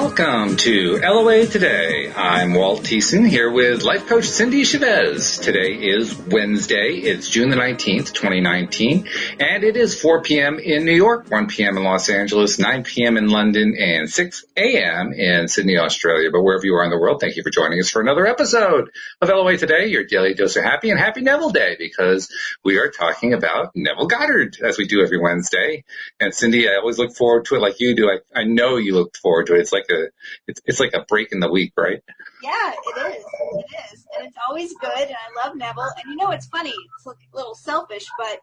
Welcome to LOA Today. I'm Walt Thiessen here with life coach Cindy Chavez. Today is Wednesday. It's June the 19th, 2019, and it is 4 p.m. in New York, 1 p.m. in Los Angeles, 9 p.m. in London, and 6 a.m. in Sydney, Australia. But wherever you are in the world, thank you for joining us for another episode of LOA Today, your daily dose of happy, and happy Neville Day, because we are talking about Neville Goddard, as we do every Wednesday. And Cindy, I always look forward to it like you do. I know you look forward to it. It's like a break in the week, right? Yeah, it is. It is. And it's always good. And I love Neville. And you know, it's funny. It's a little selfish, but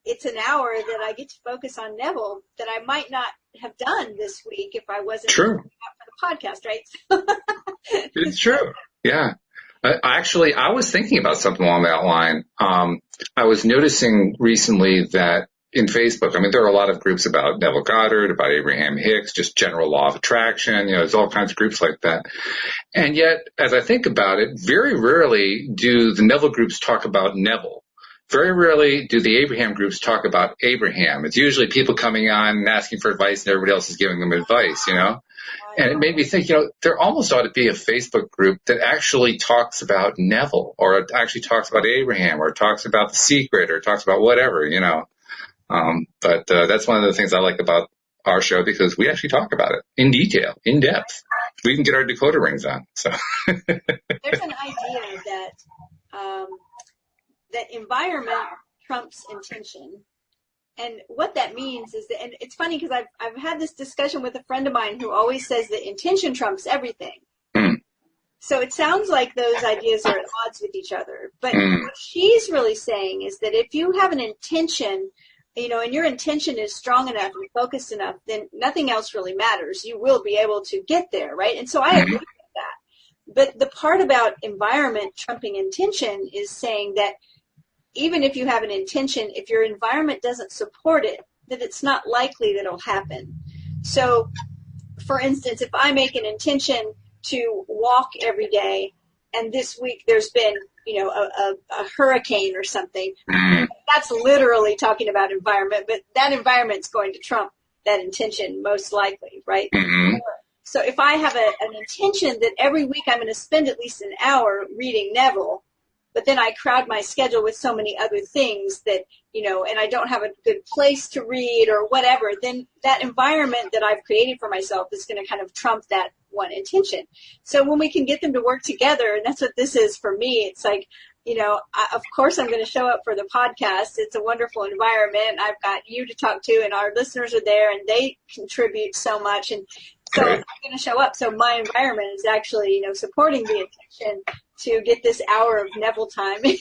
it's an hour that I get to focus on Neville that I might not have done this week if I wasn't true out for the podcast, right? It's true. Yeah. I was thinking about something along that line. I was noticing recently that in Facebook, there are a lot of groups about Neville Goddard, about Abraham Hicks, just general law of attraction. There's all kinds of groups like that. And yet, as I think about it, very rarely do the Neville groups talk about Neville. Very rarely do the Abraham groups talk about Abraham. It's usually people coming on and asking for advice and everybody else is giving them advice, And it made me think, there almost ought to be a Facebook group that actually talks about Neville, or actually talks about Abraham, or talks about The Secret, or talks about whatever, But that's one of the things I like about our show, because we actually talk about it in detail, in depth. We can get our decoder rings on. So there's an idea that that environment trumps intention. And what that means is that, and it's funny because I've had this discussion with a friend of mine who always says that intention trumps everything. Mm. So it sounds like those ideas are at odds with each other. But what she's really saying is that if you have an intention, and your intention is strong enough and focused enough, then nothing else really matters. You will be able to get there, right? And so I agree with that. But the part about environment trumping intention is saying that even if you have an intention, if your environment doesn't support it, then it's not likely that it'll happen. So, for instance, if I make an intention to walk every day, and this week there's been, a hurricane or something, that's literally talking about environment, but that environment's going to trump that intention most likely, right? Mm-hmm. So if I have an intention that every week I'm going to spend at least an hour reading Neville, but then I crowd my schedule with so many other things that, and I don't have a good place to read or whatever, then that environment that I've created for myself is going to kind of trump that one intention. So when we can get them to work together, and that's what this is for me, it's like, of course I'm going to show up for the podcast. It's a wonderful environment. I've got you to talk to, and our listeners are there, and they contribute so much. And so I'm going to show up. So my environment is actually, supporting the intention to get this hour of Neville time in.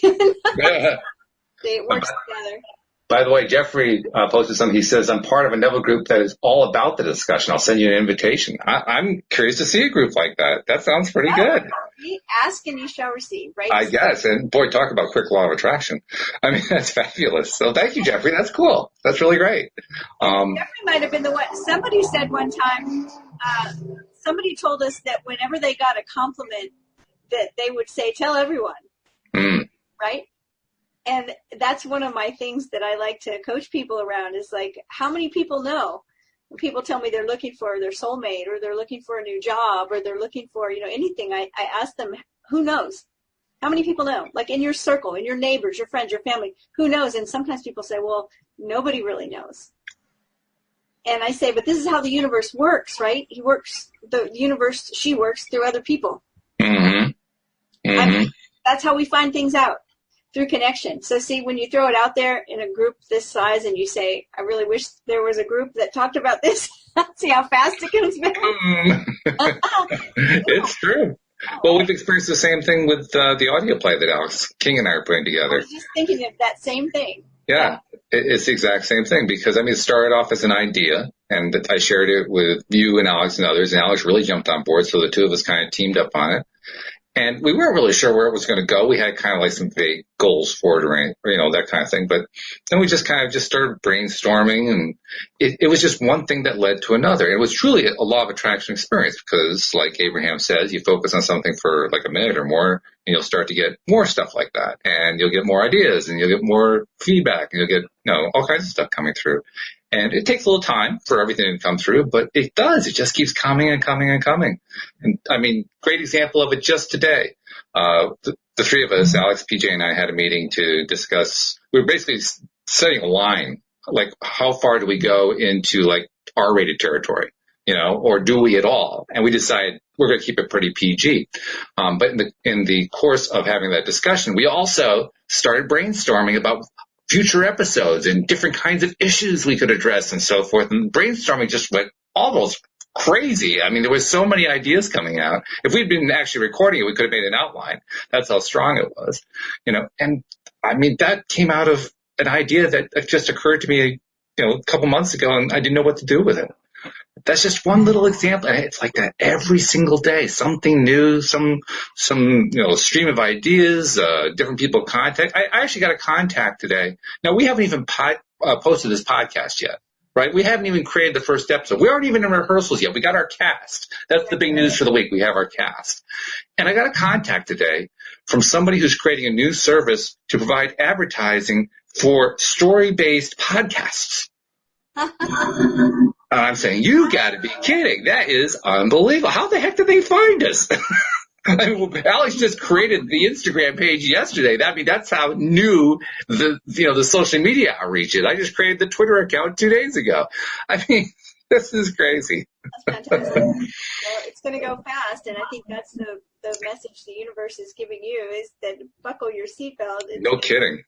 It works together. By the way, Jeffrey posted something. He says, I'm part of a Neville group that is all about the discussion. I'll send you an invitation. I'm curious to see a group like that. That sounds pretty good. Ask and you shall receive, right? I guess. And boy, talk about quick law of attraction. That's fabulous. So thank you, Jeffrey. That's cool. That's really great. Jeffrey might have been the one. Somebody said one time, somebody told us that whenever they got a compliment, that they would say, tell everyone, right? And that's one of my things that I like to coach people around is like, how many people know? When people tell me they're looking for their soulmate, or they're looking for a new job, or they're looking for, anything, I ask them, who knows? How many people know? Like in your circle, in your neighbors, your friends, your family, who knows? And sometimes people say, well, nobody really knows. And I say, but this is how the universe works, right? She works through other people. Mm-hmm. Mm-hmm. That's how we find things out, through connection. So see, when you throw it out there in a group this size and you say, I really wish there was a group that talked about this, see how fast it comes back? It's true. Well, we've experienced the same thing with the audio play that Alex King and I are putting together. I was just thinking of that same thing. Yeah, it's the exact same thing, because, it started off as an idea, and I shared it with you and Alex and others, and Alex really jumped on board, so the two of us kind of teamed up on it. And we weren't really sure where it was going to go. We had kind of like some vague goals for it, or that kind of thing. But then we just kind of started brainstorming, and it was just one thing that led to another. It was truly a law of attraction experience, because like Abraham says, you focus on something for like a minute or more, and you'll start to get more stuff like that. And you'll get more ideas, and you'll get more feedback, and you'll get, all kinds of stuff coming through. And it takes a little time for everything to come through, but it does. It just keeps coming and coming and coming. And I mean, great example of it just today. The three of us, Alex, PJ, and I had a meeting to discuss, we were basically setting a line, like how far do we go into like R-rated territory, or do we at all? And we decided we're going to keep it pretty PG. But in the course of having that discussion, we also started brainstorming about future episodes and different kinds of issues we could address and so forth. And brainstorming just went almost crazy. I mean, there was so many ideas coming out. If we'd been actually recording it, we could have made an outline. That's how strong it was, and I mean, that came out of an idea that just occurred to me, a couple months ago, and I didn't know what to do with it. That's just one little example. And it's like that every single day, something new, some stream of ideas, different people contact. I actually got a contact today. Now, we haven't even posted this podcast yet, right? We haven't even created the first episode. We aren't even in rehearsals yet. We got our cast. That's the big news for the week. We have our cast. And I got a contact today from somebody who's creating a new service to provide advertising for story-based podcasts. I'm saying, you got to be kidding. That is unbelievable. How the heck did they find us? I mean, Alex just created the Instagram page yesterday. I mean, that's how new the social media outreach is. I just created the Twitter account 2 days ago. I mean, this is crazy. That's fantastic. Well, it's going to go fast, and I think that's the message the universe is giving you is that buckle your seatbelt. No kidding.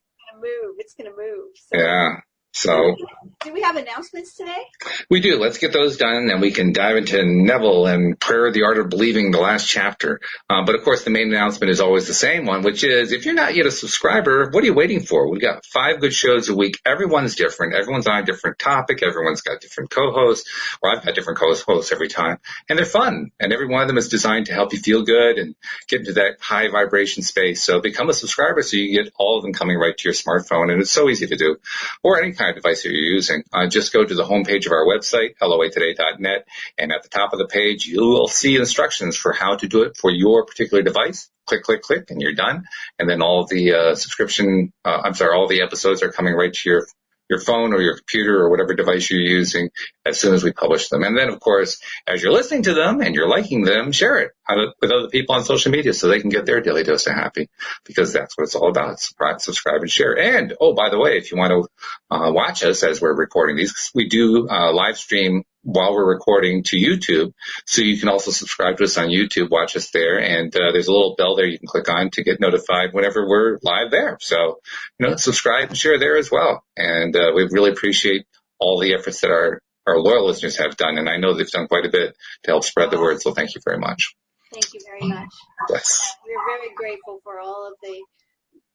It's going to move. So. Yeah. So, do we have announcements today? We do. Let's get those done, and we can dive into Neville and Prayer, the Art of Believing, the last chapter. But, of course, the main announcement is always the same one, which is if you're not yet a subscriber, what are you waiting for? We've got 5 good shows a week. Everyone's different. Everyone's on a different topic. Everyone's got different co-hosts, or I've got different co-hosts every time. And they're fun, and every one of them is designed to help you feel good and get into that high vibration space. So become a subscriber so you get all of them coming right to your smartphone, and it's so easy to do, or any kind of device that you're using. Just go to the homepage of our website, loatoday.net, and at the top of the page, you will see instructions for how to do it for your particular device. Click, click, click, and you're done. And then all of the all the episodes are coming right to your phone or your computer or whatever device you're using as soon as we publish them. And then, of course, as you're listening to them and you're liking them, share it with other people on social media so they can get their daily dose of happy, because that's what it's all about. Subscribe and share. And, by the way, if you want to watch us as we're recording these, we do live stream while we're recording to YouTube. So you can also subscribe to us on YouTube, watch us there. And there's a little bell there you can click on to get notified whenever we're live there. So, subscribe and share there as well. And we really appreciate all the efforts that our loyal listeners have done. And I know they've done quite a bit to help spread the word. So thank you very much. Thank you very much. Yes. We're very grateful for all of the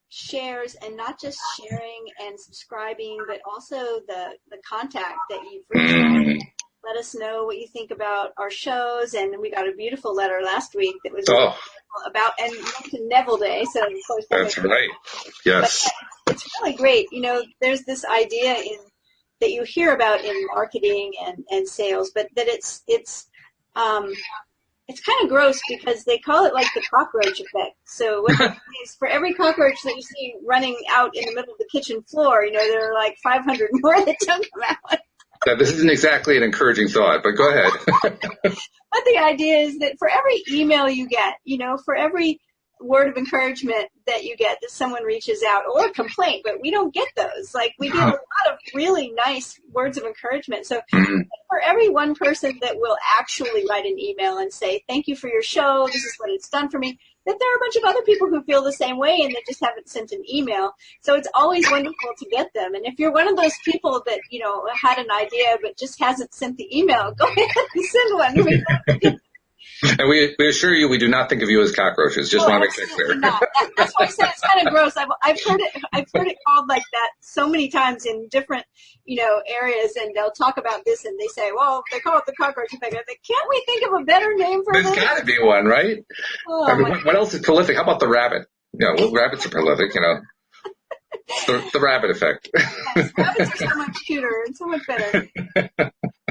shares, and not just sharing and subscribing, but also the contact that you've reached out. Let us know what you think about our shows, and we got a beautiful letter last week that was about, and mentioned Neville Day, so of course that's right. Yes, but it's really great. There's this idea that you hear about in marketing and sales, but that it's kind of gross because they call it like the cockroach effect. So what they say is for every cockroach that you see running out in the middle of the kitchen floor, there are like 500 more that don't come out. This isn't exactly an encouraging thought, but go ahead. But the idea is that for every email you get, for every word of encouragement that you get, that someone reaches out, or a complaint, but we don't get those. Like, we get a lot of really nice words of encouragement. So for every one person that will actually write an email and say, thank you for your show, this is what it's done for me, that there are a bunch of other people who feel the same way and they just haven't sent an email. So it's always wonderful to get them. And if you're one of those people that, had an idea but just hasn't sent the email, go ahead and send one. And we assure you, we do not think of you as cockroaches. Just want to make that clear. Not. That's why I said it's kind of gross. I've heard it called like that so many times in different, areas, and they'll talk about this and they say, well, they call it the cockroach effect. I think, can't we think of a better name for this? There's got to be one, right? What else is prolific? How about the rabbit? Rabbits are prolific, The rabbit effect. Yes, rabbits are so much cuter and so much better.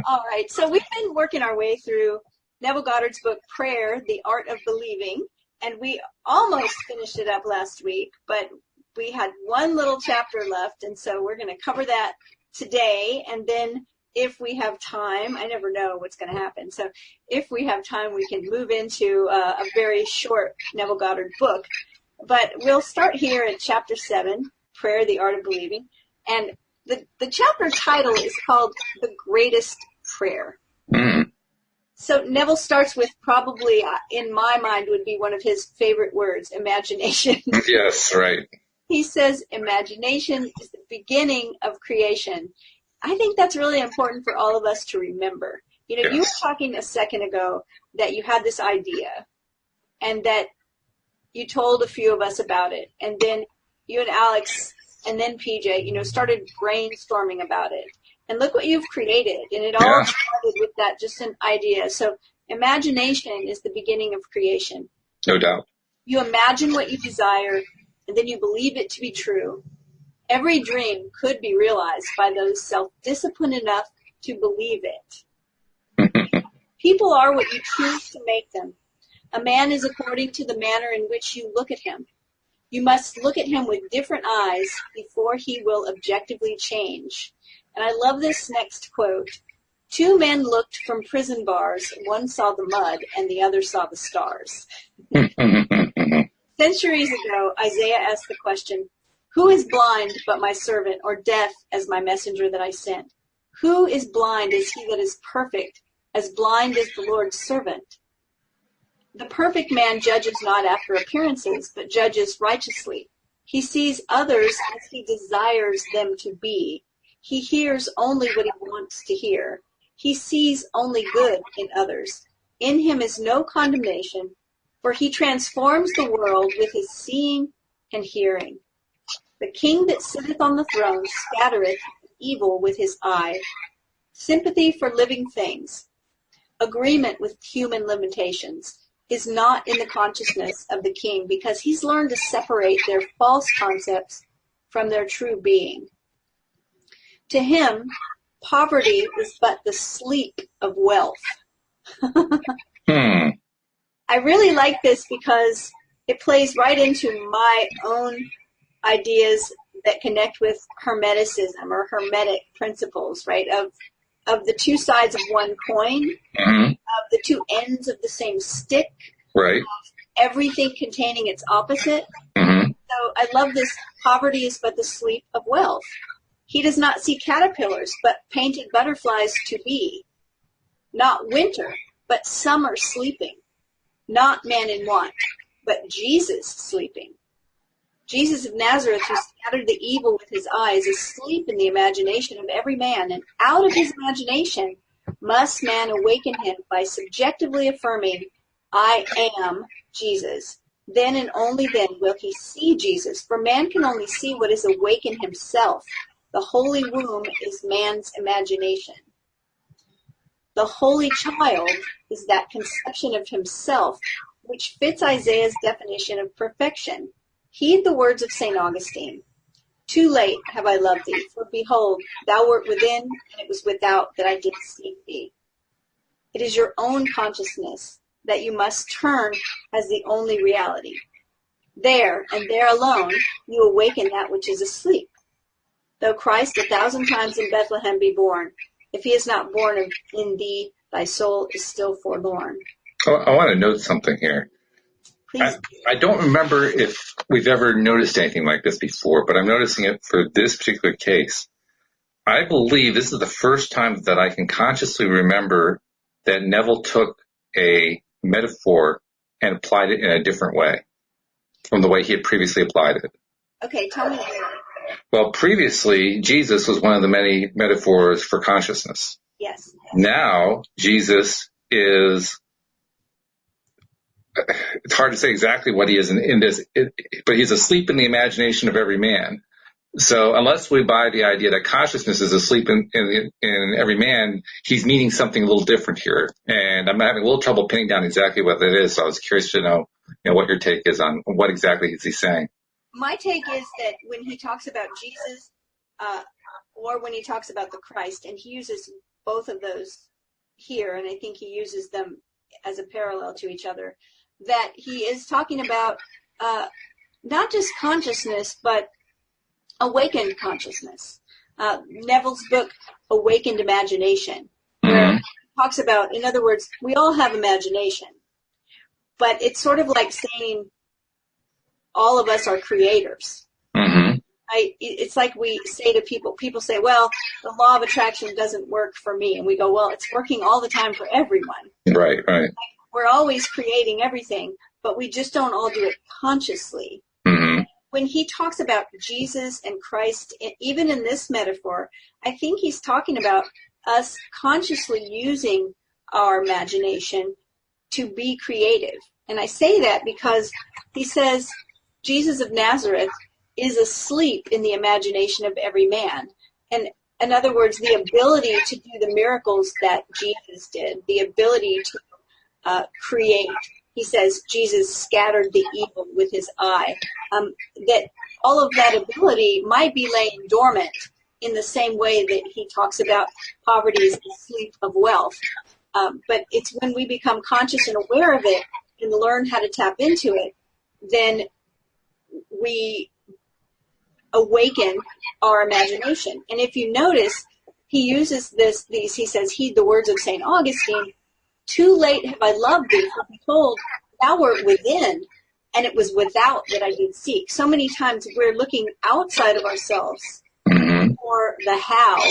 All right. So we've been working our way through Neville Goddard's book, Prayer, the Art of Believing, and we almost finished it up last week, but we had one little chapter left, and so we're going to cover that today, and then if we have time, I never know what's going to happen. So if we have time, we can move into a very short Neville Goddard book. But we'll start here at chapter 7, Prayer, the Art of Believing. And the chapter title is called The Greatest Prayer. Mm. So Neville starts with probably, in my mind, would be one of his favorite words, imagination. Yes, right. He says imagination is the beginning of creation. I think that's really important for all of us to remember. You know, Yes. You were talking a second ago that you had this idea and that you told a few of us about it. And then you and Alex and then PJ, started brainstorming about it. And look what you've created. And it all started with that, just an idea. So imagination is the beginning of creation. No doubt. You imagine what you desire, and then you believe it to be true. Every dream could be realized by those self-disciplined enough to believe it. People are what you choose to make them. A man is according to the manner in which you look at him. You must look at him with different eyes before he will objectively change. And I love this next quote. 2 men looked from prison bars. One saw the mud and the other saw the stars. Centuries ago, Isaiah asked the question, who is blind but my servant, or deaf as my messenger that I sent? Who is blind as he that is perfect, as blind as the Lord's servant? The perfect man judges not after appearances, but judges righteously. He sees others as he desires them to be. He hears only what he wants to hear. He sees only good in others. In him is no condemnation, for he transforms the world with his seeing and hearing. The king that sitteth on the throne scattereth evil with his eye. Sympathy for living things, agreement with human limitations, is not in the consciousness of the king, because he's learned to separate their false concepts from their true being. To him, poverty is but the sleep of wealth. I really like this because it plays right into my own ideas that connect with Hermeticism or Hermetic principles, right? Of the 2 sides of one coin, of the 2 ends of the same stick, right? Everything containing its opposite. So I love this. Poverty is but the sleep of wealth. He does not see caterpillars, but painted butterflies to be. Not winter, but summer sleeping. Not man in want, but Jesus sleeping. Jesus of Nazareth, who scattered the evil with his eyes, is asleep in the imagination of every man, and out of his imagination must man awaken him by subjectively affirming, I am Jesus. Then and only then will he see Jesus, for man can only see what is awake in himself. The holy womb is man's imagination. The holy child is that conception of himself which fits Isaiah's definition of perfection. Heed the words of St. Augustine. Too late have I loved thee, for behold, thou wert within, and it was without that I did seek thee. It is your own consciousness that you must turn as the only reality. There, and there alone, you awaken that which is asleep. Though Christ 1,000 times in Bethlehem be born, if he is not born in thee, thy soul is still forlorn. I want to note something here. Please. I don't remember if we've ever noticed anything like this before, but I'm noticing it for this particular case. I believe this is the first time that I can consciously remember that Neville took a metaphor and applied it in a different way from the way he had previously applied it. Okay, tell me more. Well, previously, Jesus was one of the many metaphors for consciousness. Yes. Now, Jesus is, it's hard to say exactly what he is in this, but he's asleep in the imagination of every man. So unless we buy the idea that consciousness is asleep in every man, he's meaning something a little different here. And I'm having a little trouble pinning down exactly what it is. So I was curious to know, what your take is on what exactly is he saying. My take is that when he talks about Jesus, or when he talks about the Christ, and he uses both of those here, and I think he uses them as a parallel to each other, that he is talking about not just consciousness, but awakened consciousness. Neville's book, Awakened Imagination, where it talks about, in other words, we all have imagination, but it's sort of like saying all of us are creators. Mm-hmm. It's like we say to people say, well, the law of attraction doesn't work for me. And we go, well, it's working all the time for everyone. Right. Like, we're always creating everything, but we just don't all do it consciously. Mm-hmm. When he talks about Jesus and Christ, even in this metaphor, I think he's talking about us consciously using our imagination to be creative. And I say that because he says Jesus of Nazareth is asleep in the imagination of every man. And in other words, the ability to do the miracles that Jesus did, the ability to create. He says Jesus scattered the evil with his eye. That all of that ability might be laying dormant in the same way that he talks about poverty is the sleep of wealth. But it's when we become conscious and aware of it and learn how to tap into it, then we awaken our imagination. And if you notice, he uses these, he says, heed the words of St. Augustine, too late have I loved thee, for behold, thou wert within, and it was without that I did seek. So many times we're looking outside of ourselves for the how,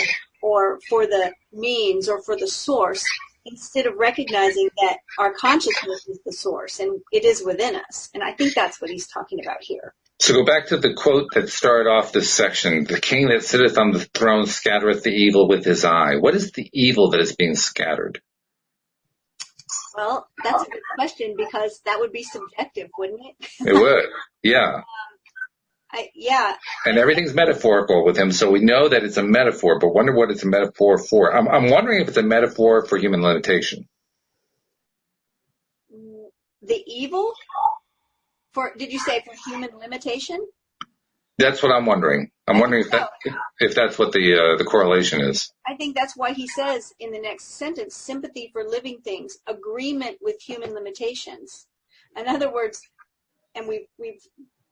or for the means, or for the source, instead of recognizing that our consciousness is the source, and it is within us. And I think that's what he's talking about here. So go back to the quote that started off this section. The king that sitteth on the throne scattereth the evil with his eye. What is the evil that is being scattered? Well, that's a good question, because that would be subjective, wouldn't it? It would, yeah. Yeah. And everything's metaphorical with him, so we know that it's a metaphor, but wonder what it's a metaphor for. I'm wondering if it's a metaphor for human limitation. The evil? Did you say for human limitation? That's what I'm wondering. I'm wondering if that's what the correlation is. I think that's why he says in the next sentence, sympathy for living things, agreement with human limitations. In other words, and we've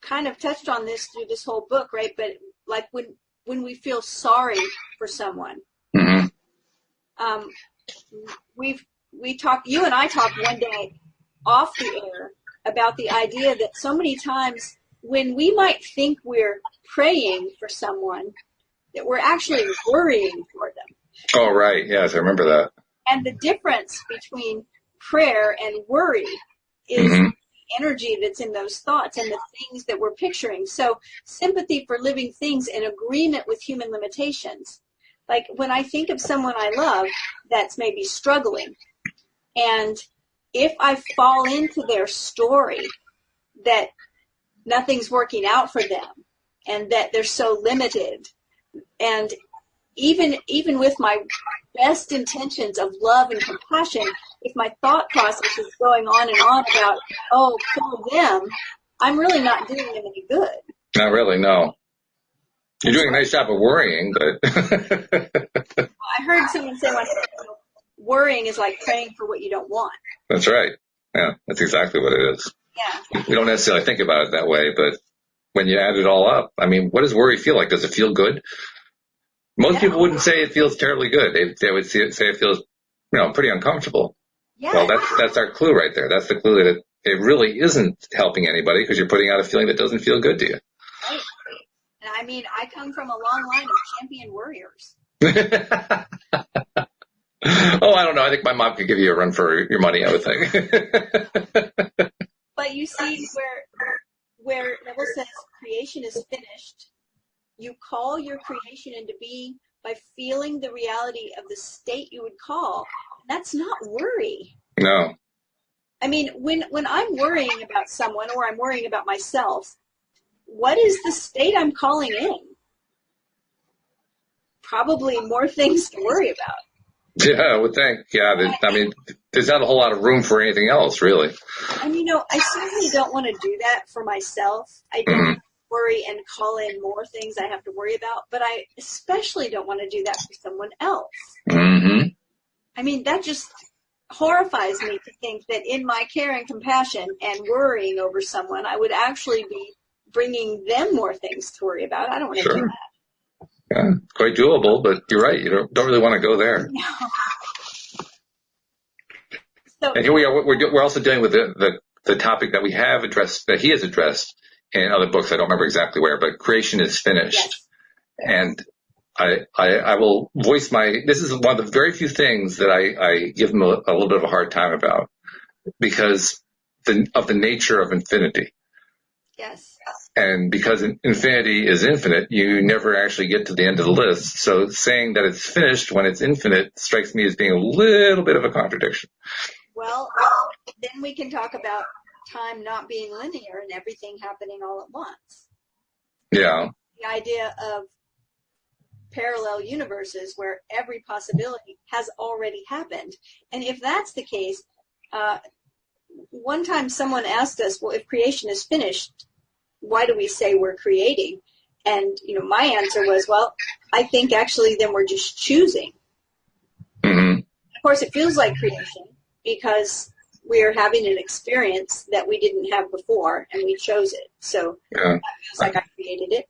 kind of touched on this through this whole book, right? But like when we feel sorry for someone, you and I talked one day off the air about the idea that so many times when we might think we're praying for someone, that we're actually worrying for them. Oh, right. Yes, I remember that. And the difference between prayer and worry is the energy that's in those thoughts and the things that we're picturing. So sympathy for living things and agreement with human limitations. Like when I think of someone I love that's maybe struggling, and if I fall into their story that nothing's working out for them and that they're so limited, and even with my best intentions of love and compassion, if my thought process is going on and on about, oh, poor them, I'm really not doing them any good. Not really, no. You're doing a nice job of worrying, but... I heard someone say once, worrying is like praying for what you don't want. That's right. Yeah, that's exactly what it is. Yeah. We don't necessarily think about it that way, but when you add it all up, I mean, what does worry feel like? Does it feel good? Most people wouldn't say it feels terribly good. They would say it feels, pretty uncomfortable. Yeah. Well, that's our clue right there. That's the clue that it really isn't helping anybody because you're putting out a feeling that doesn't feel good to you. Right. And I mean, I come from a long line of champion worriers. Oh, I don't know. I think my mom could give you a run for your money, I would think. But you see where Neville says creation is finished, you call your creation into being by feeling the reality of the state you would call. That's not worry. No. I mean, when I'm worrying about someone or I'm worrying about myself, what is the state I'm calling in? Probably more things to worry about. Yeah, I would think. Yeah, I mean, there's not a whole lot of room for anything else, really. And, I certainly don't want to do that for myself. I don't worry and call in more things I have to worry about, but I especially don't want to do that for someone else. Mm-hmm. I mean, that just horrifies me to think that in my care and compassion and worrying over someone, I would actually be bringing them more things to worry about. I don't want to do that. Yeah, quite doable, but you're right. You don't really want to go there. No. So, and here we are. We're also dealing with the topic that we have addressed, that he has addressed in other books. I don't remember exactly where, but creation is finished. yes. And I will voice this is one of the very few things that I give him a little bit of a hard time about, because of the nature of infinity. Yes. And because infinity is infinite, you never actually get to the end of the list. So saying that it's finished when it's infinite strikes me as being a little bit of a contradiction. Well, then we can talk about time not being linear and everything happening all at once. Yeah. The idea of parallel universes where every possibility has already happened. And if that's the case, one time someone asked us, well, if creation is finished, why do we say we're creating? And, my answer was, well, I think actually then we're just choosing. Mm-hmm. Of course, it feels like creation because we are having an experience that we didn't have before and we chose it. So That feels like I created it.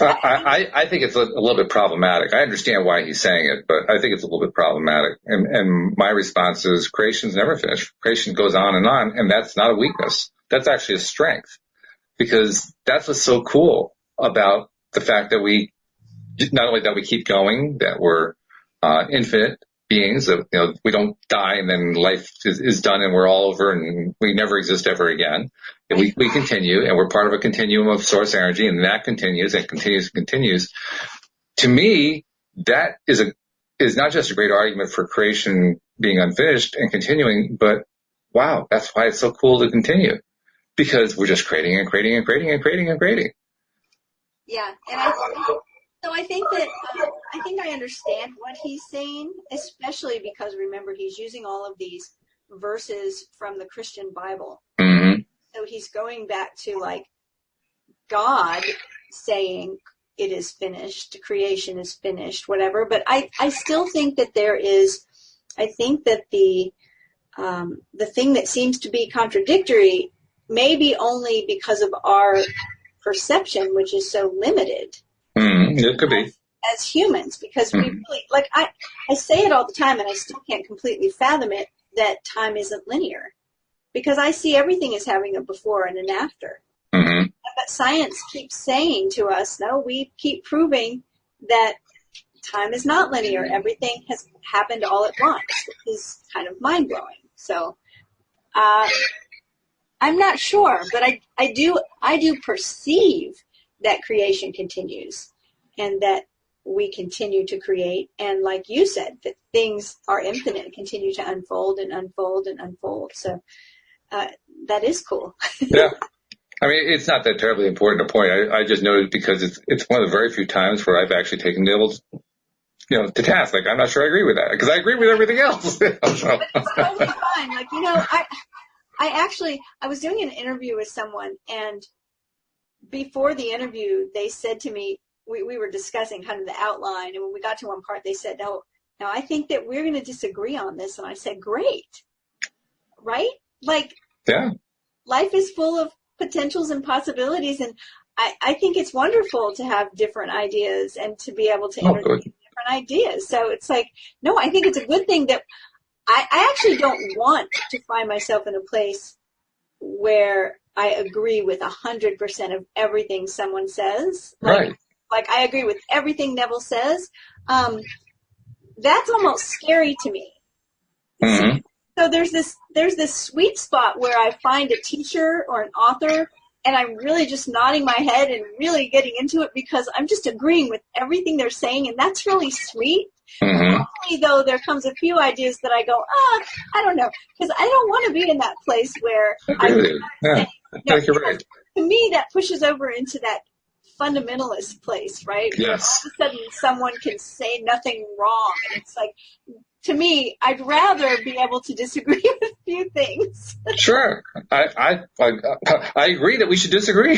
I think it's a little bit problematic. I understand why he's saying it, but I think it's a little bit problematic. And my response is creation's never finished. Creation goes on, and that's not a weakness. That's actually a strength, because that's what's so cool about the fact that we, not only that we keep going, that we're infinite beings, that we don't die and then life is done and we're all over and we never exist ever again. And we continue, and we're part of a continuum of source energy, and that continues and continues and continues. To me, that is not just a great argument for creation being unfinished and continuing, but wow, that's why it's so cool to continue, because we're just creating and creating and creating and creating and creating. Yeah, and I think that I understand what he's saying, especially because remember he's using all of these verses from the Christian Bible. Mm-hmm. So he's going back to like God saying it is finished, creation is finished, whatever. But I still think that I think that the thing that seems to be contradictory may be only because of our perception, which is so limited. It could be. As humans, because we really, like, I say it all the time and I still can't completely fathom it, that time isn't linear. Because I see everything as having a before and an after. Mm-hmm. But science keeps saying to us, no, we keep proving that time is not linear. Everything has happened all at once, which is kind of mind-blowing. So I'm not sure, but I do perceive that creation continues and that we continue to create. And like you said, that things are infinite and continue to unfold and unfold and unfold. So that is cool. Yeah. I mean, it's not that terribly important a point. I just noted because it's one of the very few times where I've actually taken Neville, to task. Like, I'm not sure I agree with that, because I agree with everything else. But it's totally fine. Like, I was doing an interview with someone, and before the interview, they said to me, we were discussing kind of the outline, and when we got to one part, they said, no, I think that we're going to disagree on this. And I said, great. Right? Like, yeah. Life is full of potentials and possibilities, and I think it's wonderful to have different ideas and to be able to introduce different ideas. So it's like, no, I think it's a good thing that I actually don't want to find myself in a place where I agree with 100% of everything someone says. Right. Like I agree with everything Neville says. That's almost scary to me. Mm-hmm. So there's this sweet spot where I find a teacher or an author and I'm really just nodding my head and really getting into it because I'm just agreeing with everything they're saying, and that's really sweet. Mm-hmm. Hopefully, though, there comes a few ideas that I go, I don't know, because I don't want to be in that place where I think you're right. To me, that pushes over into that fundamentalist place, right? Yes. Where all of a sudden, someone can say nothing wrong, and it's like, to me, I'd rather be able to disagree with a few things. Sure. I agree that we should disagree.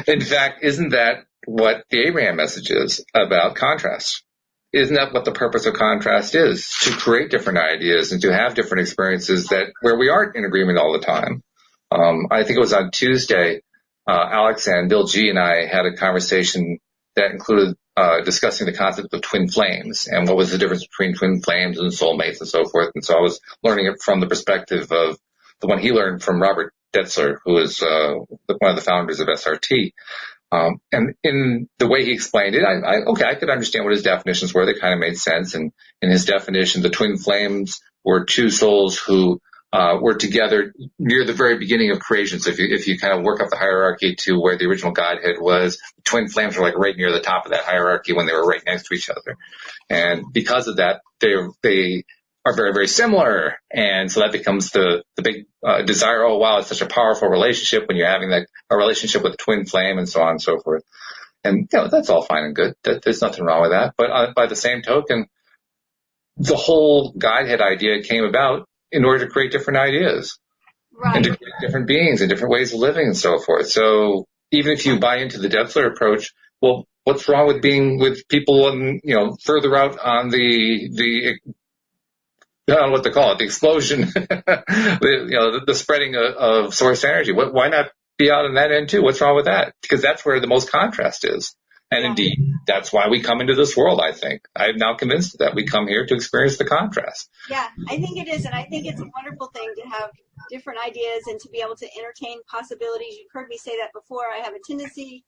In fact, isn't that what the Abraham message is about contrast? Isn't that what the purpose of contrast is? To create different ideas and to have different experiences where we aren't in agreement all the time. I think it was on Tuesday, Alex and Bill G and I had a conversation that included discussing the concept of twin flames and what was the difference between twin flames and soulmates and so forth. And so I was learning it from the perspective of the one he learned from Robert Detzler, who is one of the founders of SRT. And in the way he explained it, I could understand what his definitions were. They kind of made sense. And in his definition, the twin flames were two souls who were together near the very beginning of creation. So if you kind of work up the hierarchy to where the original Godhead was, the twin flames were like right near the top of that hierarchy when they were right next to each other. And because of that, they are very, very similar. And so that becomes the big desire. Oh, wow, it's such a powerful relationship when you're having a relationship with a twin flame and so on and so forth. And that's all fine and good. There's nothing wrong with that. But by the same token, the whole Godhead idea came about in order to create different ideas. Right. And to create different beings and different ways of living and so forth. So even if you buy into the Detzler approach, well, what's wrong with being with people and, further out on the I don't know what to call it, the explosion, the spreading of source energy. Why not be out on that end too? What's wrong with that? Because that's where the most contrast is. And indeed, that's why we come into this world, I think. I'm now convinced that we come here to experience the contrast. Yeah, I think it is. And I think it's a wonderful thing to have different ideas and to be able to entertain possibilities. You've heard me say that before. I have a tendency,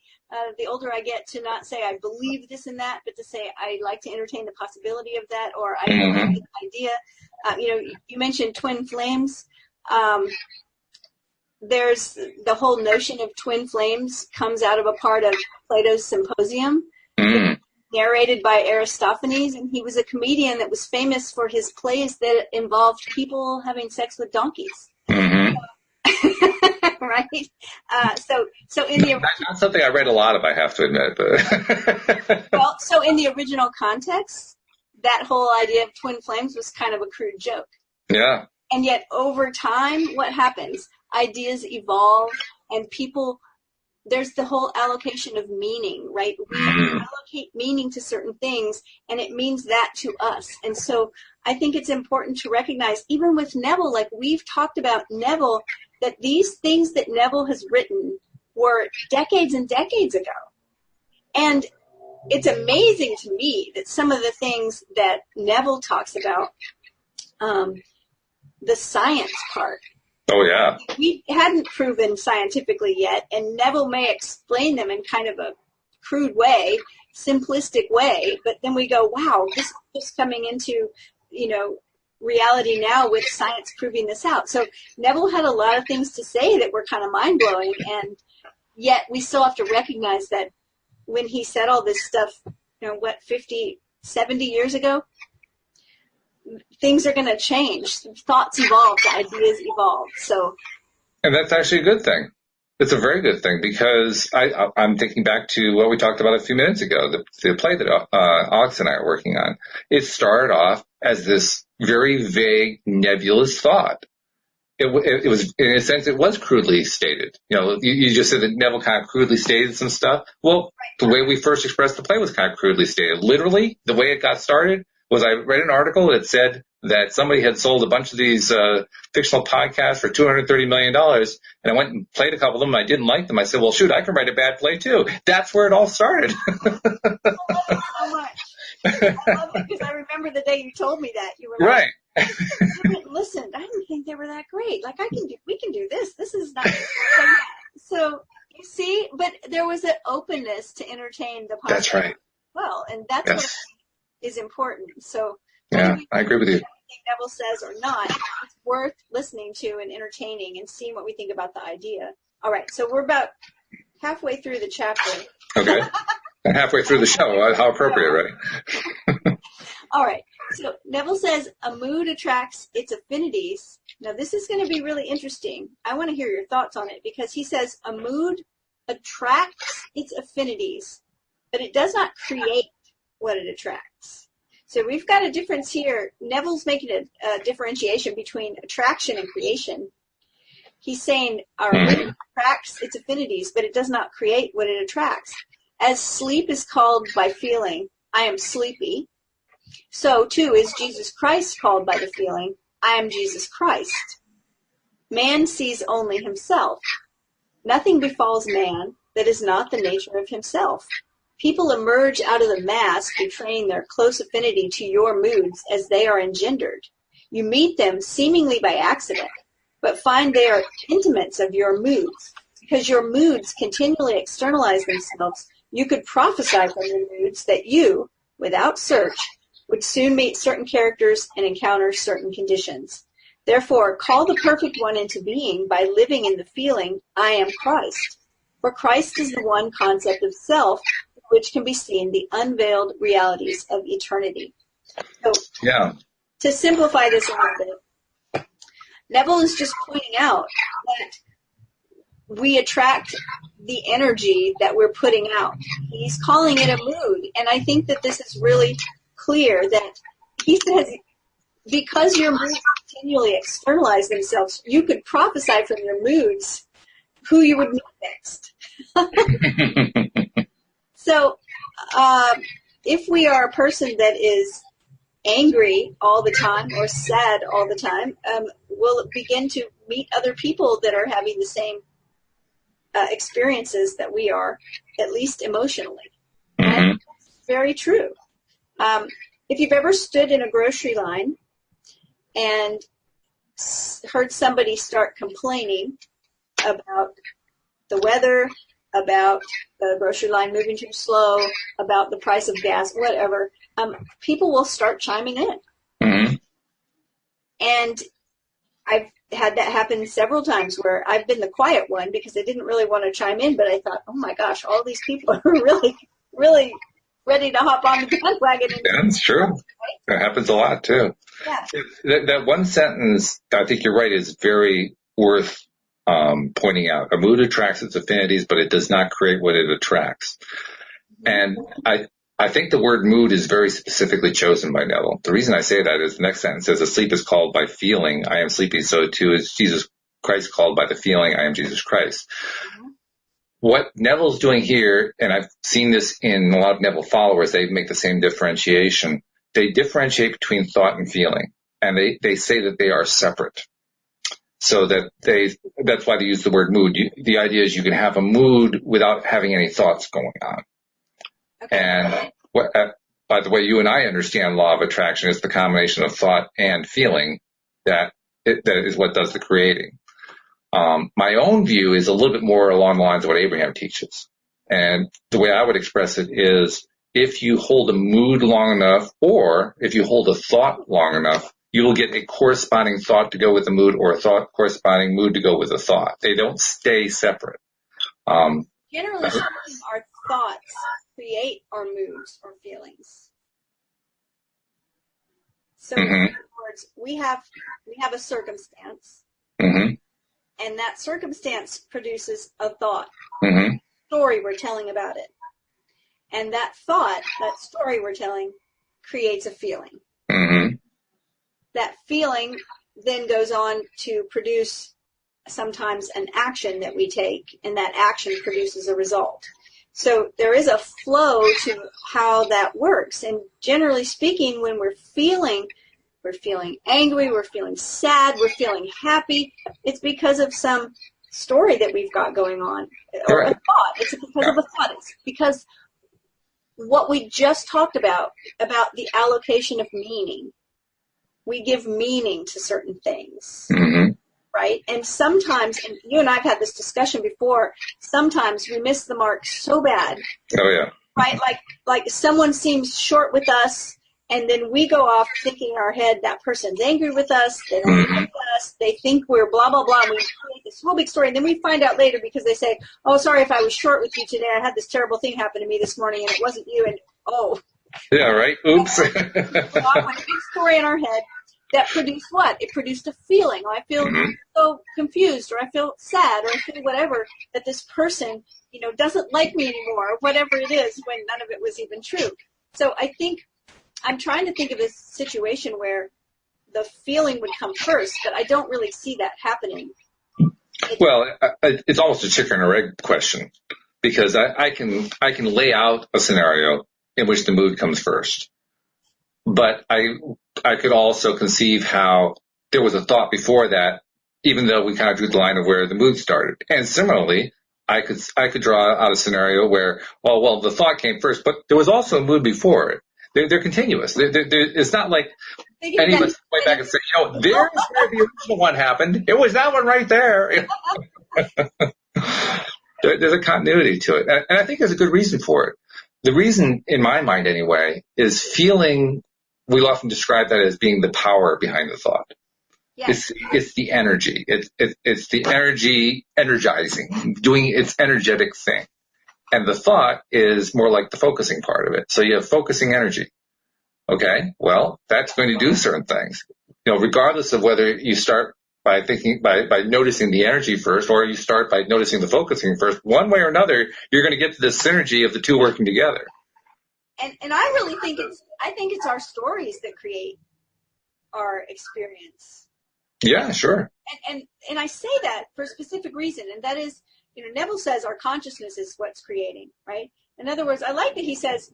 the older I get, to not say I believe this and that, but to say I like to entertain the possibility of that, or I like the idea. You mentioned twin flames. There's the whole notion of twin flames comes out of a part of Plato's Symposium, narrated by Aristophanes, and he was a comedian that was famous for his plays that involved people having sex with donkeys. Right? So in the not something I read a lot of, I have to admit. But well, so in the original context, that whole idea of twin flames was kind of a crude joke. Yeah. And yet over time, what happens? Ideas evolve, and there's the whole allocation of meaning, right? We allocate meaning to certain things, and it means that to us. And so I think it's important to recognize, even with Neville, like we've talked about Neville, that these things that Neville has written were decades and decades ago. And it's amazing to me that some of the things that Neville talks about, the science part, oh, yeah, we hadn't proven scientifically yet, and Neville may explain them in kind of a crude way, simplistic way, but then we go, wow, this is just coming into, reality now with science proving this out. So Neville had a lot of things to say that were kind of mind-blowing, and yet we still have to recognize that when he said all this stuff, 50, 70 years ago, things are going to change. Thoughts evolve, ideas evolve. And that's actually a good thing. It's a very good thing, because I'm thinking back to what we talked about a few minutes ago, the play that Alex and I are working on. It started off as this very vague, nebulous thought. It was, in a sense, it was crudely stated. You just said that Neville kind of crudely stated some stuff. Well, the way we first expressed the play was kind of crudely stated. Literally, the way it got started was I read an article that said that somebody had sold a bunch of these fictional podcasts for $230 million, and I went and played a couple of them, and I didn't like them. I said, well, shoot, I can write a bad play, too. That's where it all started. I love it so much. I love it because I remember the day you told me that. You were like, right. Listen, I didn't think they were that great. Like, we can do this. This is not. So, you see, but there was an openness to entertain the podcast. That's right. Well, and that's what is important. So, yeah, I agree with you. Anything Neville says or not, it's worth listening to and entertaining and seeing what we think about the idea. All right, so we're about halfway through the chapter. Okay. And halfway through the show. How appropriate, right? All right. So Neville says a mood attracts its affinities. Now, this is going to be really interesting. I want to hear your thoughts on it, because he says a mood attracts its affinities, but it does not create what it attracts. So we've got a difference here. Neville's making a differentiation between attraction and creation. He's saying our mood attracts its affinities, but it does not create what it attracts. As sleep is called by feeling, I am sleepy, so too is Jesus Christ called by the feeling, I am Jesus Christ. Man sees only himself. Nothing befalls man that is not the nature of himself. People emerge out of the mass betraying their close affinity to your moods as they are engendered. You meet them seemingly by accident, but find they are intimates of your moods. Because your moods continually externalize themselves, you could prophesy from your moods that you, without search, would soon meet certain characters and encounter certain conditions. Therefore, call the perfect one into being by living in the feeling, I am Christ. For Christ is the one concept of self, in which can be seen the unveiled realities of eternity. So, to simplify this a little bit, Neville is just pointing out that we attract the energy that we're putting out. He's calling it a mood, and I think that this is really clear that he says, because your moods continually externalize themselves, you could prophesy from your moods who you would meet next. So, if we are a person that is angry all the time or sad all the time, we'll begin to meet other people that are having the same experiences that we are, at least emotionally. Mm-hmm. And that's very true. If you've ever stood in a grocery line and heard somebody start complaining about the weather, about the grocery line moving too slow, about the price of gas, whatever, people will start chiming in. Mm-hmm. And I've had that happen several times where I've been the quiet one because I didn't really want to chime in, but I thought, oh my gosh, all these people are really, really ready to hop on the bandwagon. That's true. Right? That happens a lot too. Yeah. That one sentence, I think you're right, is very worth pointing out. A mood attracts its affinities, but it does not create what it attracts. And I think the word mood is very specifically chosen by Neville. The reason I say that is the next sentence says, asleep is called by feeling, I am sleepy. So too is Jesus Christ called by the feeling, I am Jesus Christ. Mm-hmm. What Neville's doing here, and I've seen this in a lot of Neville followers, they make the same differentiation. They differentiate between thought and feeling, and they say that they are separate. So that's why they use the word mood. The idea is you can have a mood without having any thoughts going on. Okay. And by the way, you and I understand law of attraction is the combination of thought and feeling that is what does the creating. My own view is a little bit more along the lines of what Abraham teaches. And the way I would express it is if you hold a mood long enough, or if you hold a thought long enough, you will get a corresponding thought to go with the mood, or a corresponding mood to go with the thought. They don't stay separate. Generally speaking, our thoughts create our moods or feelings. So in other words, we have a circumstance, and that circumstance produces a thought, story we're telling about it. And that thought, that story we're telling, creates a feeling. That feeling then goes on to produce sometimes an action that we take, and that action produces a result. So there is a flow to how that works. And generally speaking, when we're feeling angry, we're feeling sad, we're feeling happy, it's because of some story that we've got going on, or a thought. It's because of a thought. It's because what we just talked about the allocation of meaning. We give meaning to certain things, right? And sometimes, and you and I have had this discussion before, sometimes we miss the mark so bad. Oh, yeah. Right? Like someone seems short with us, and then we go off thinking in our head that person's angry with us, they don't like us, they think we're blah, blah, blah, and we create this whole big story, and then we find out later because they say, oh, sorry if I was short with you today, I had this terrible thing happen to me this morning, and it wasn't you, and oh. Yeah, right? Oops. Off with a big story in our head that produced what? It produced a feeling. I feel so confused, or I feel sad, or I feel whatever, that this person, doesn't like me anymore, or whatever it is, when none of it was even true. So I think I'm trying to think of a situation where the feeling would come first, but I don't really see that happening. It's almost a chicken or egg question, because I can lay out a scenario in which the mood comes first. But I could also conceive how there was a thought before that even though we kind of drew the line of where the mood started. And similarly, I could draw out a scenario where, well, the thought came first, but there was also a mood before it. They're continuous. It's not like any of us way back and say, there's where the original one happened. It was that one right there. There's a continuity to it. And I think there's a good reason for it. The reason, in my mind anyway, is feeling, we often describe that as being the power behind the thought. Yes. It's the energy. It's the energy energizing, doing its energetic thing. And the thought is more like the focusing part of it. So you have focusing energy. Okay, well, that's going to do certain things. Regardless of whether you start by by noticing the energy first, or you start by noticing the focusing first, one way or another, you're going to get to this synergy of the two working together. And I really think it's our stories that create our experience. Yeah, sure. And I say that for a specific reason, and that is, Neville says our consciousness is what's creating, right? In other words, I like that he says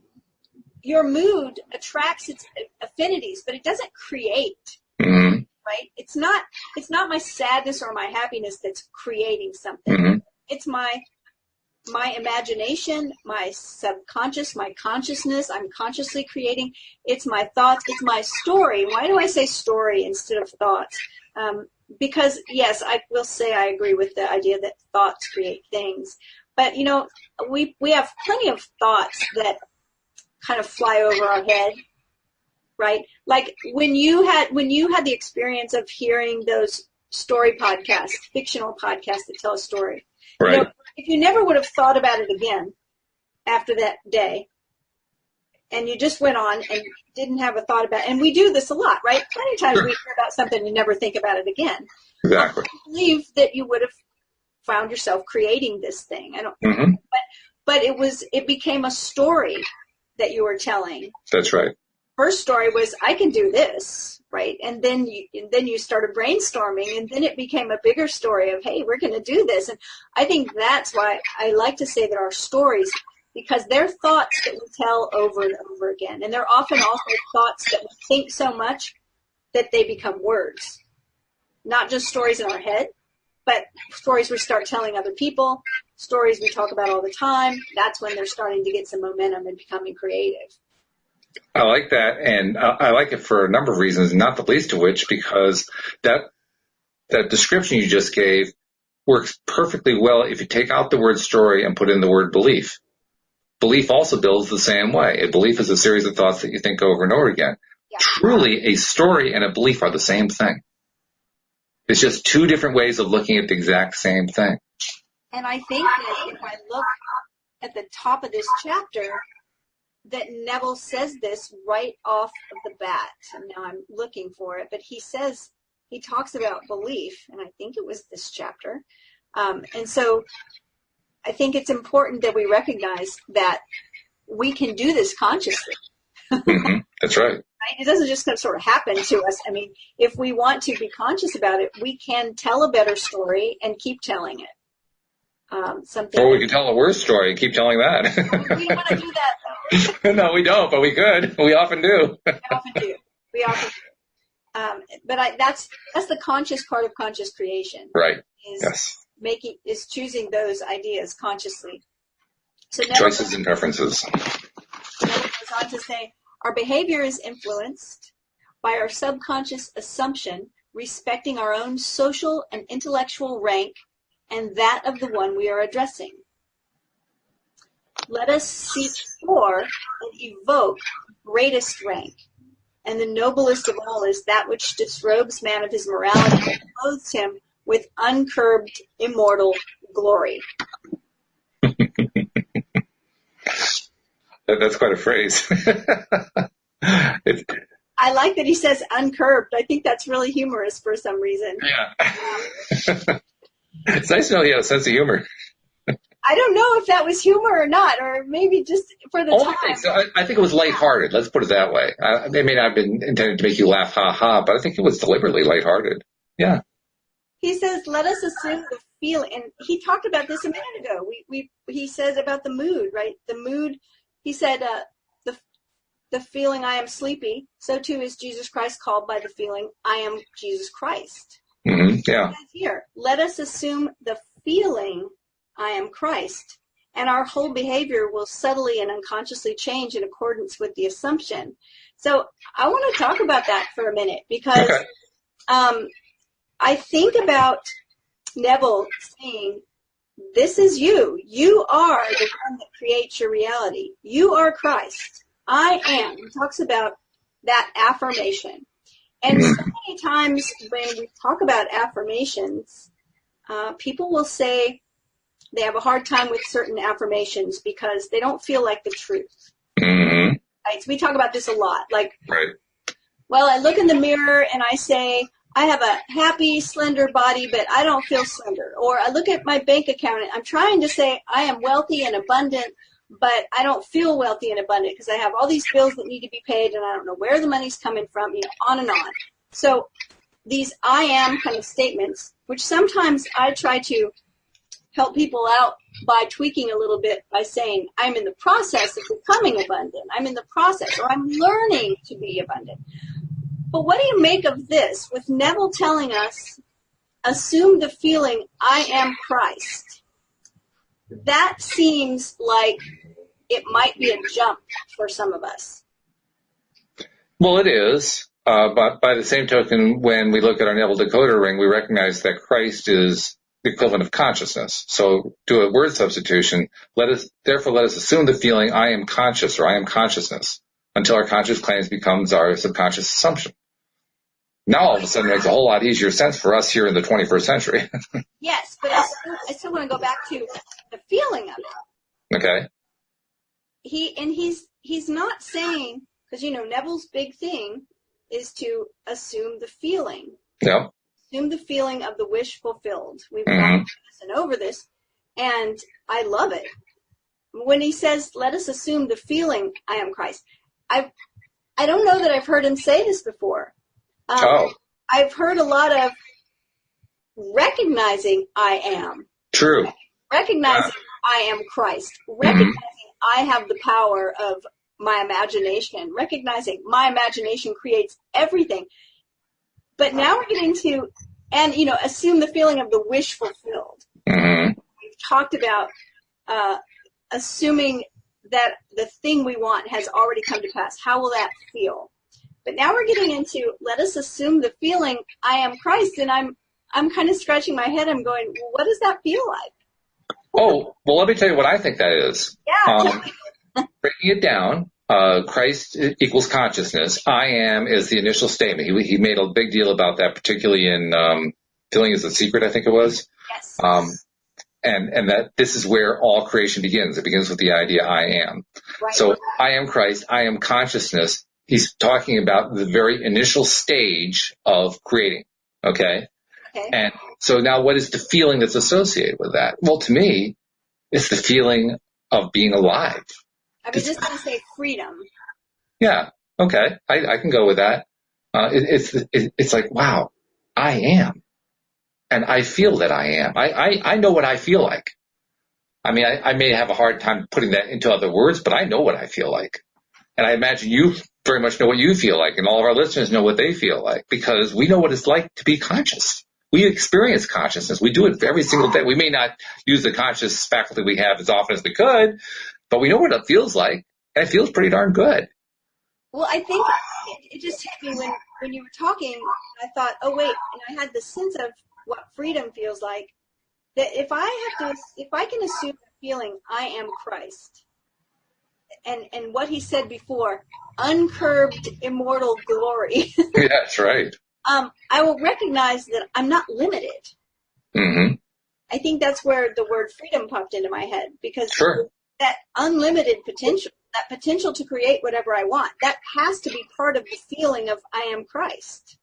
your mood attracts its affinities, but it doesn't create, right? It's not my sadness or my happiness that's creating something. Mm-hmm. It's my imagination, my subconscious, my consciousness. I'm consciously creating. It's my thoughts. It's my story. Why do I say story instead of thoughts? Because, yes, I will say I agree with the idea that thoughts create things. But, we have plenty of thoughts that kind of fly over our head, right? Like when you had the experience of hearing those story podcasts, fictional podcasts that tell a story. Right. If you never would have thought about it again after that day, and you just went on and didn't have a thought about it, and we do this a lot, right? Plenty of times we hear about something and never think about it again. Exactly. I believe that you would have found yourself creating this thing. I don't, but it became a story that you were telling. That's right. First story was, I can do this, right? And then you started brainstorming, and then it became a bigger story of, hey, we're going to do this. And I think that's why I like to say that our stories, because they're thoughts that we tell over and over again. And they're often also thoughts that we think so much that they become words. Not just stories in our head, but stories we start telling other people, stories we talk about all the time. That's when they're starting to get some momentum and becoming creative. I like that, and I like it for a number of reasons, not the least of which because that description you just gave works perfectly well if you take out the word story and put in the word belief. Belief also builds the same way. A belief is a series of thoughts that you think over and over again. Yeah. Truly, a story and a belief are the same thing. It's just two different ways of looking at the exact same thing. And I think that if I look at the top of this chapter, that Neville says this right off of the bat. And now I'm looking for it, but he talks about belief, and I think it was this chapter. And so I think it's important that we recognize that we can do this consciously. Mm-hmm. That's right. It doesn't just sort of happen to us. I mean, if we want to be conscious about it, we can tell a better story and keep telling it. Or we can tell a worse story and keep telling that. We don't want to do that, though. No, we don't, but we could. We often do. We often do. But that's the conscious part of conscious creation. Right. Yes. Is choosing those ideas consciously. So choices and preferences. Neville goes on to say, our behavior is influenced by our subconscious assumption respecting our own social and intellectual rank and that of the one we are addressing. Let us seek for and evoke greatest rank, and the noblest of all is that which disrobes man of his morality and clothes him with uncurbed immortal glory. That's quite a phrase. I like that he says uncurbed. I think that's really humorous for some reason. Yeah. It's nice to know he has a sense of humor. I don't know if that was humor or not, or maybe just for the time. I think it was lighthearted. Let's put it that way. It may not have been intended to make you laugh, ha ha, but I think it was deliberately lighthearted. Yeah. He says, let us assume the feeling, and he talked about this a minute ago. He says about the mood, right? The mood, he said, the feeling I am sleepy, so too is Jesus Christ called by the feeling I am Jesus Christ. Yeah. Here, let us assume the feeling, I am Christ, and our whole behavior will subtly and unconsciously change in accordance with the assumption. So I want to talk about that for a minute, because I think about Neville saying, this is you. You are the one that creates your reality. You are Christ. I am. He talks about that affirmation. And so many times when we talk about affirmations, people will say they have a hard time with certain affirmations because they don't feel like the truth. Right? So we talk about this a lot. Like, well, I look in the mirror and I say, I have a happy, slender body, but I don't feel slender. Or I look at my bank account and I'm trying to say I am wealthy and abundant, but I don't feel wealthy and abundant because I have all these bills that need to be paid and I don't know where the money's coming from, on and on. So these I am kind of statements, which sometimes I try to help people out by tweaking a little bit by saying, I'm in the process of becoming abundant. I'm in the process, or I'm learning to be abundant. But what do you make of this? With Neville telling us, assume the feeling, I am Christ. That seems like it might be a jump for some of us. Well, it is. But by the same token, when we look at our Neville decoder ring, we recognize that Christ is the equivalent of consciousness. So do a word substitution. Therefore, let us assume the feeling, I am conscious, or I am consciousness, until our conscious claims becomes our subconscious assumption. Now, all of a sudden, it makes a whole lot easier sense for us here in the 21st century. Yes, but I still want to go back to the feeling of it. Okay. He's not saying, because, Neville's big thing is to assume the feeling. Yeah. Assume the feeling of the wish fulfilled. We've gone over this and over this, and I love it. When he says, let us assume the feeling, I am Christ, I don't know that I've heard him say this before. I've heard a lot of recognizing I am. True. Recognizing I am Christ. Recognizing I have the power of my imagination. Recognizing my imagination creates everything. But now we're getting to, assume the feeling of the wish fulfilled. We've talked about assuming that the thing we want has already come to pass. How will that feel? But now we're getting into, let us assume the feeling, I am Christ, and I'm kind of scratching my head. I'm going, well, what does that feel like? Oh, well, let me tell you what I think that is. Yeah. Breaking it down, Christ equals consciousness. I am is the initial statement. He made a big deal about that, particularly in Feeling is the Secret, I think it was. Yes. And that this is where all creation begins. It begins with the idea I am. Right. So I am Christ. I am consciousness. He's talking about the very initial stage of creating. Okay. And so now what is the feeling that's associated with that? Well, to me, it's the feeling of being alive. I was just going to say freedom. Yeah. Okay. I can go with that. It's like, wow, I am. And I feel that I am. I know what I feel like. I mean, I may have a hard time putting that into other words, but I know what I feel like. And I imagine you very much know what you feel like, and all of our listeners know what they feel like, because we know what it's like to be conscious. We experience consciousness. We do it every single day. We may not use the conscious faculty we have as often as we could, but we know what it feels like, and it feels pretty darn good. Well, I think it just hit me when you were talking. I thought, oh, wait, and I had the sense of what freedom feels like, that if I can assume the feeling, I am Christ, and what he said before, uncurbed immortal glory. Yeah, that's right. I will recognize that I'm not limited. I think that's where the word freedom popped into my head, because that unlimited potential, that potential to create whatever I want, that has to be part of the feeling of I am Christ.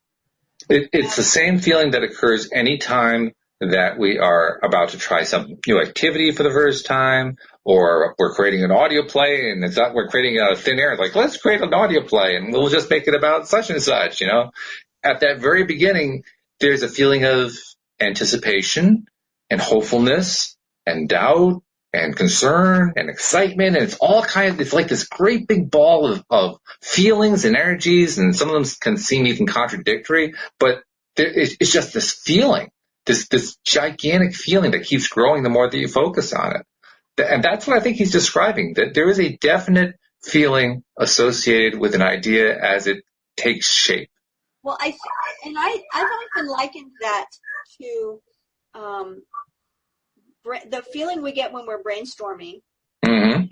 It's the same feeling that occurs anytime that we are about to try some new activity for the first time, or we're creating an audio play, and we're creating a thin air. Like, let's create an audio play, and we'll just make it about such and such, At that very beginning, there's a feeling of anticipation and hopefulness and doubt and concern and excitement, and it's like this great big ball of feelings and energies, and some of them can seem even contradictory, but it's just this feeling, this gigantic feeling that keeps growing the more that you focus on it. And that's what I think he's describing, that there is a definite feeling associated with an idea as it takes shape. Well, I've often likened that to the feeling we get when we're brainstorming. Mm-hmm.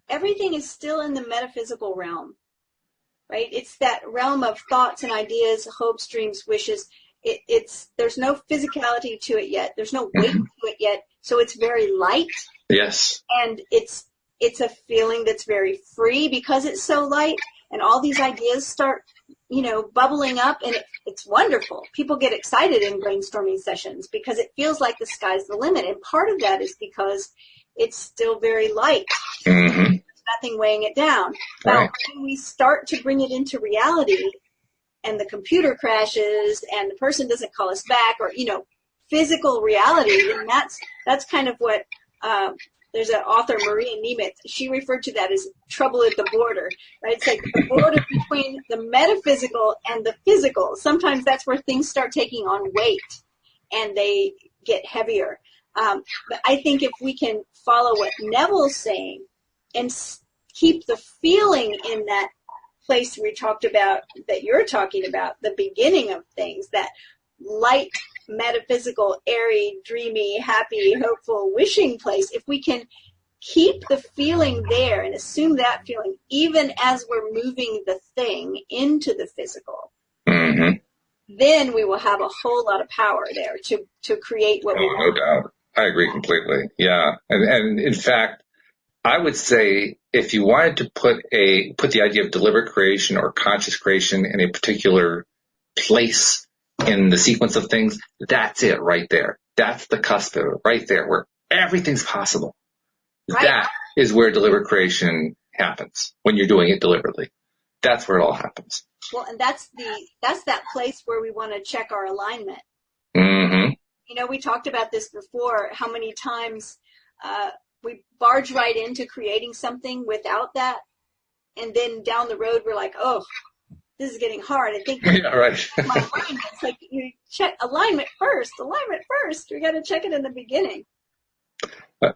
Everything is still in the metaphysical realm, right? It's that realm of thoughts and ideas, hopes, dreams, wishes. There's no physicality to it yet. There's no weight to it yet. So it's very light. Yes. And it's a feeling that's very free because it's so light, and all these ideas start, bubbling up, and it's wonderful. People get excited in brainstorming sessions because it feels like the sky's the limit. And part of that is because it's still very light. Mm-hmm. There's nothing weighing it down. Now, right. when we start to bring it into reality, and the computer crashes, and the person doesn't call us back, or, physical reality, and that's kind of what there's an author, Maria Nemeth, she referred to that as trouble at the border, right? It's like the border between the metaphysical and the physical. Sometimes that's where things start taking on weight and they get heavier. But I think if we can follow what Neville's saying and keep the feeling in that place we talked about, that you're talking about, the beginning of things, that light, metaphysical, airy, dreamy, happy, hopeful, wishing place, if we can keep the feeling there and assume that feeling even as we're moving the thing into the physical, mm-hmm. then we will have a whole lot of power there to create what we want. No doubt. I agree completely. Yeah. And in fact, I would say if you wanted to put the idea of deliberate creation or conscious creation in a particular place in the sequence of things, that's it right there. That's the cusp of it right there where everything's possible. Right. That is where deliberate creation happens when you're doing it deliberately. That's where it all happens. Well, and that's that place where we want to check our alignment. Mm-hmm. We talked about this before, how many times we barge right into creating something without that, and then down the road we're like, oh, this is getting hard. I think yeah, right. my alignment. It's like you check alignment first. We got to check it in the beginning.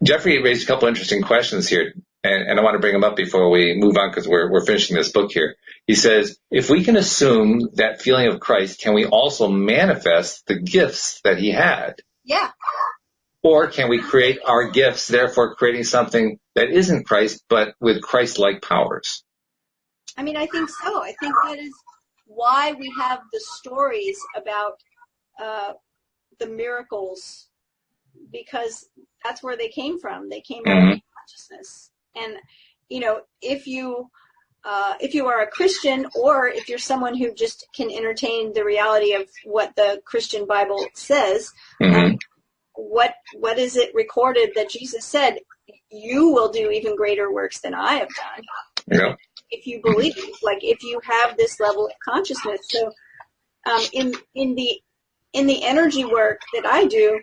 Jeffrey raised a couple interesting questions here, and I want to bring them up before we move on because we're finishing this book here. He says, if we can assume that feeling of Christ, can we also manifest the gifts that he had? Yeah. Or can we create our gifts, therefore creating something that isn't Christ, but with Christ-like powers? I mean, I think so. I think that is why we have the stories about the miracles, because that's where they came from. They came out of consciousness. And, if you are a Christian, or if you're someone who just can entertain the reality of what the Christian Bible says, what is it recorded that Jesus said, you will do even greater works than I have done? Yeah. If you believe, like if you have this level of consciousness. So in the energy work that I do,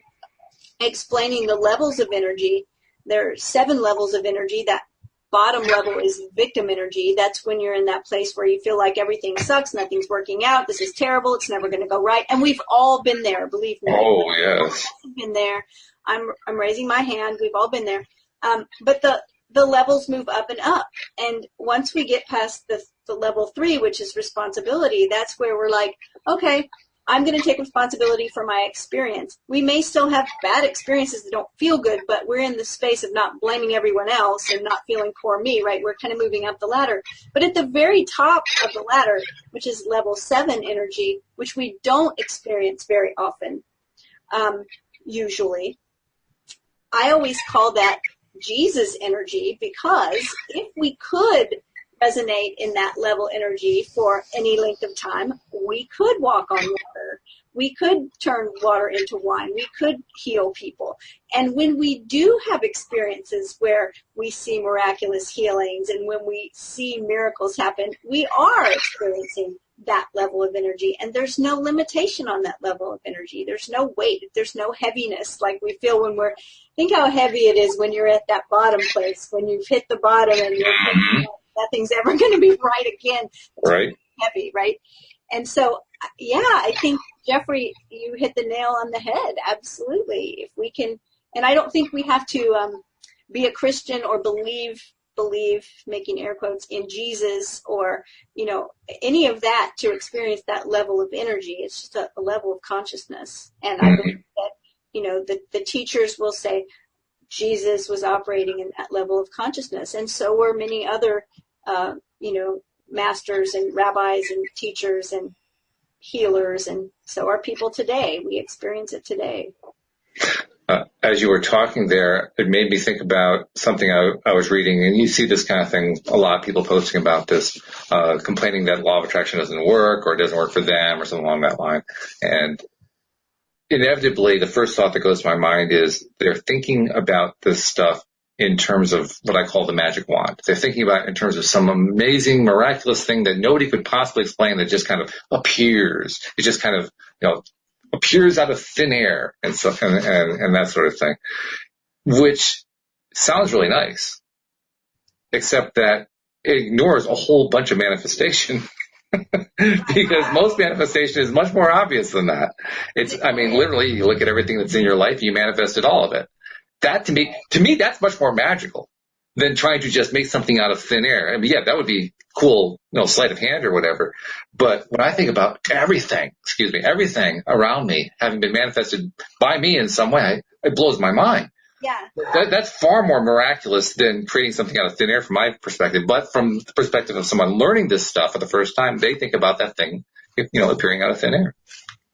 explaining the levels of energy, there are 7 levels of energy. That bottom level is victim energy. That's when you're in that place where you feel like everything sucks, nothing's working out, this is terrible, it's never going to go right. And we've all been there, believe me. Oh, yes. We've been there. I'm raising my hand. We've all been there. But the levels move up and up. And once we get past the level 3, which is responsibility, that's where we're like, okay, I'm going to take responsibility for my experience. We may still have bad experiences that don't feel good, but we're in the space of not blaming everyone else and not feeling poor me, right? We're kind of moving up the ladder. But at the very top of the ladder, which is level 7 energy, which we don't experience very often, usually, I always call that Jesus energy, because if we could resonate in that level energy for any length of time, we could walk on water. We could turn water into wine. We could heal people. And when we do have experiences where we see miraculous healings and when we see miracles happen, we are experiencing that level of energy. And there's no limitation on that level of energy. There's no weight. There's no heaviness like we feel when think how heavy it is when you're at that bottom place, when you've hit the bottom and you're nothing's ever going to be right again. It's right. Heavy, right? And so, yeah, I think, Jeffrey, you hit the nail on the head. Absolutely. If we can, and I don't think we have to be a Christian or believe, making air quotes, in Jesus or, any of that to experience that level of energy. It's just a level of consciousness. And I believe that, the teachers will say Jesus was operating in that level of consciousness. And so were many other, masters and rabbis and teachers and healers, and so are people today. We experience it today. As you were talking there, it made me think about something I was reading, and you see this kind of thing, a lot of people posting about this, complaining that law of attraction doesn't work or it doesn't work for them or something along that line. And inevitably, the first thought that goes to my mind is they're thinking about this stuff in terms of what I call the magic wand. They're thinking about it in terms of some amazing, miraculous thing that nobody could possibly explain that just kind of appears. It just kind of, appears out of thin air and so, and that sort of thing, which sounds really nice, except that it ignores a whole bunch of manifestation. Because most manifestation is much more obvious than that. Literally, you look at everything that's in your life, you manifested all of it. That to me, that's much more magical than trying to just make something out of thin air. Yeah, that would be cool, sleight of hand or whatever. But when I think about everything around me having been manifested by me in some way, it blows my mind. Yeah. That's far more miraculous than creating something out of thin air from my perspective. But from the perspective of someone learning this stuff for the first time, they think about that thing, appearing out of thin air.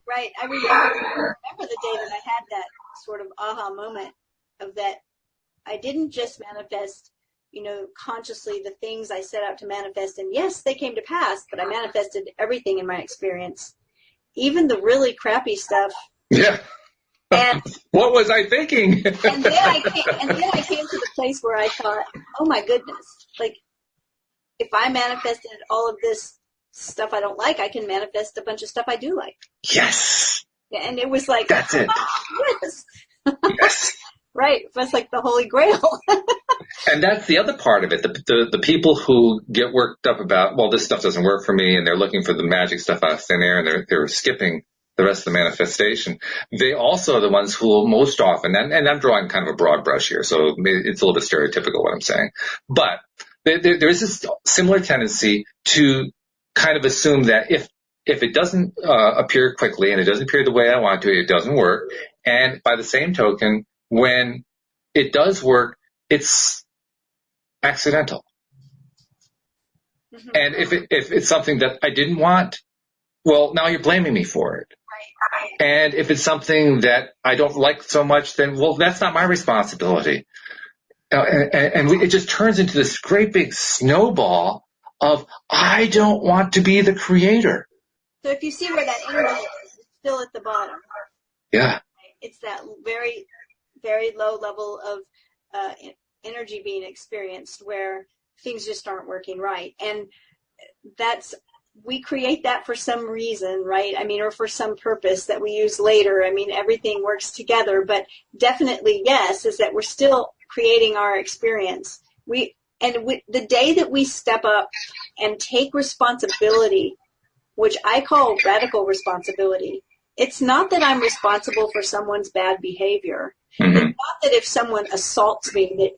Right. I remember the day that I had that sort of aha moment of that I didn't just manifest, consciously the things I set out to manifest. And yes, they came to pass, but I manifested everything in my experience, even the really crappy stuff. Yeah. And what was I thinking? and then I came to the place where I thought, oh my goodness, like if I manifested all of this stuff I don't like, I can manifest a bunch of stuff I do like. Yes. Yeah, and it was like, that's it. Yes. Yes. Right. That's like the Holy Grail. And that's the other part of it. The people who get worked up about, well, this stuff doesn't work for me, and they're looking for the magic stuff out of thin air, and they're skipping the rest of the manifestation. They also are the ones who will most often, and I'm drawing kind of a broad brush here, so it's a little bit stereotypical what I'm saying, but there is this similar tendency to kind of assume that if it doesn't appear quickly and it doesn't appear the way I want to, it doesn't work. And by the same token, when it does work, it's accidental. Mm-hmm. And if it's something that I didn't want, well, now you're blaming me for it. Right. And if it's something that I don't like so much, then, well, that's not my responsibility. It just turns into this great big snowball of, I don't want to be the creator. So if you see where that energy is, it's still at the bottom. Yeah. It's that very, very low level of energy being experienced where things just aren't working right. And we create that for some reason, right? Or for some purpose that we use later. Everything works together, but definitely, yes, is that we're still creating our experience. The day that we step up and take responsibility, which I call radical responsibility, it's not that I'm responsible for someone's bad behavior. Mm-hmm. It's not that if someone assaults me that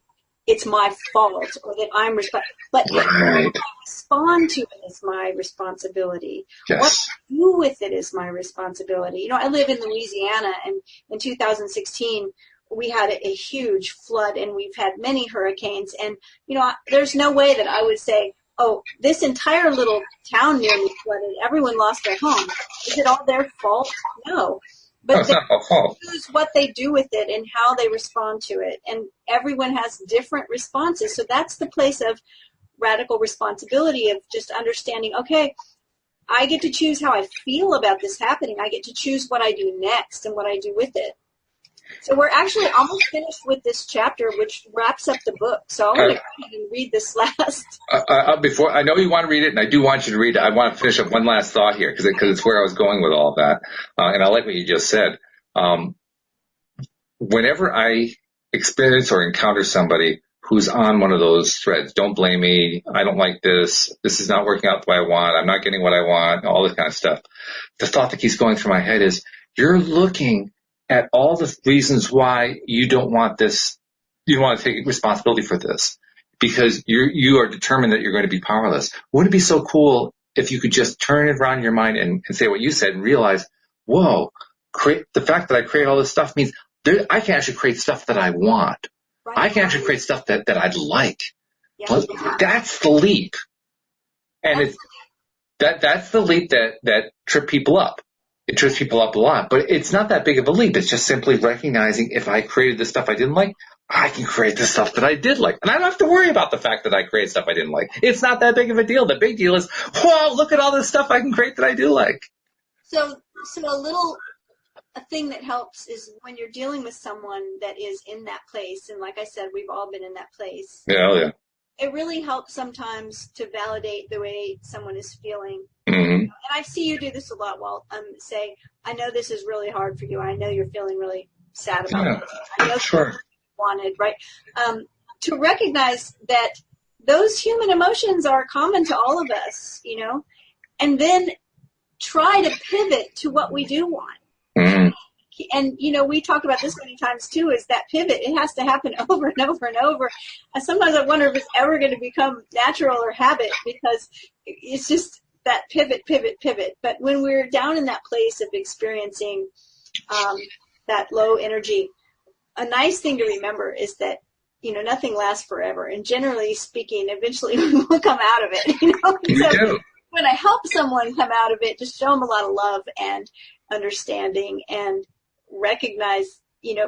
it's my fault or that I'm responsible. But right. How I respond to it is my responsibility. Yes. What I do with it is my responsibility. I live in Louisiana, and in 2016, we had a huge flood, and we've had many hurricanes. And, there's no way that I would say, oh, this entire little town near me flooded. Everyone lost their home. Is it all their fault? No. But they choose what they do with it and how they respond to it. And everyone has different responses. So that's the place of radical responsibility, of just understanding, okay, I get to choose how I feel about this happening. I get to choose what I do next and what I do with it. So we're actually almost finished with this chapter, which wraps up the book. So I'm going to go ahead and read this last. Before, I know you want to read it, and I do want you to read it. I want to finish up one last thought here, because it's where I was going with all of that. And I like what you just said. Whenever I experience or encounter somebody who's on one of those threads. Don't blame me. I don't like this. This is not working out the way I want. I'm not getting what I want. All this kind of stuff. The thought that keeps going through my head is, you're looking at all the reasons why you don't want this. You don't want to take responsibility for this because you are determined that you're going to be powerless. Wouldn't it be so cool if you could just turn it around in your mind and say what you said and realize, whoa, the fact that I create all this stuff means I can actually create stuff that I want. Right. I can actually create stuff that I'd like. Yeah. Well, that's the leap. And that's the leap that trips people up. It trips people up a lot, but it's not that big of a leap. It's just simply recognizing if I created the stuff I didn't like, I can create the stuff that I did like. And I don't have to worry about the fact that I create stuff I didn't like. It's not that big of a deal. The big deal is, wow, look at all this stuff I can create that I do like. So a thing that helps is when you're dealing with someone that is in that place, and like I said, we've all been in that place. Yeah. It really helps sometimes to validate the way someone is feeling. Mm-hmm. And I see you do this a lot, Walt. Say, I know this is really hard for you. I know you're feeling really sad about it. I know sure. You wanted, right? To recognize that those human emotions are common to all of us, and then try to pivot to what we do want. Mm-hmm. And, we talked about this many times, too, is that pivot. It has to happen over and over and over. And sometimes I wonder if it's ever going to become natural or habit because it's just that pivot. But when we're down in that place of experiencing that low energy, a nice thing to remember is that, nothing lasts forever. And generally speaking, eventually we will come out of it. So when I help someone come out of it, just show them a lot of love and understanding and recognize,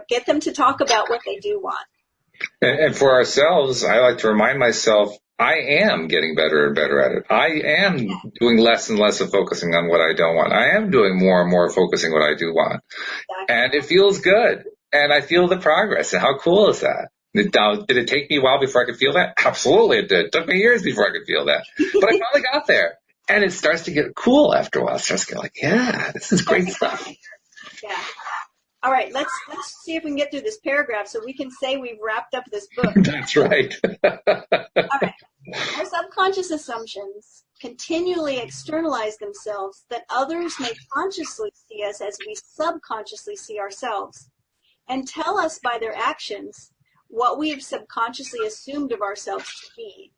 get them to talk about what they do want. And for ourselves, I like to remind myself, I am getting better and better at it. I am doing less and less of focusing on what I don't want. I am doing more and more focusing what I do want. Exactly. And it feels good. And I feel the progress. And how cool is that? Did it take me a while before I could feel that? Absolutely it did. It took me years before I could feel that. But I finally got there. And it starts to get cool after a while. It starts to get like, yeah, this is great stuff. Yeah. All right, let's see if we can get through this paragraph so we can say we've wrapped up this book. That's right. All right. Our subconscious assumptions continually externalize themselves that others may consciously see us as we subconsciously see ourselves and tell us by their actions what we have subconsciously assumed of ourselves to be.